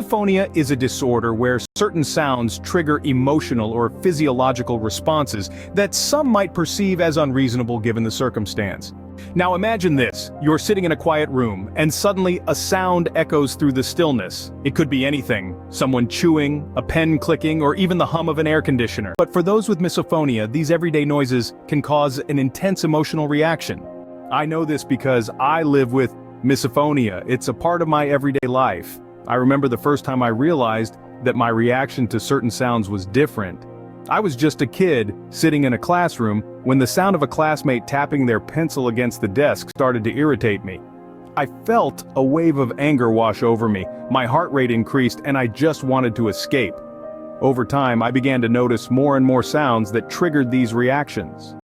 Misophonia is a disorder where certain sounds trigger emotional or physiological responses that some might perceive as unreasonable given the circumstance. Now imagine this, you're sitting in a quiet room, and suddenly a sound echoes through the stillness. It could be anything, someone chewing, a pen clicking, or even the hum of an air conditioner. But for those with misophonia, these everyday noises can cause an intense emotional reaction. I know this because I live with misophonia. It's a part of my everyday life. I remember the first time I realized that my reaction to certain sounds was different. I was just a kid, sitting in a classroom, when the sound of a classmate tapping their pencil against the desk started to irritate me. I felt a wave of anger wash over me, my heart rate increased, and I just wanted to escape. Over time, I began to notice more and more sounds that triggered these reactions.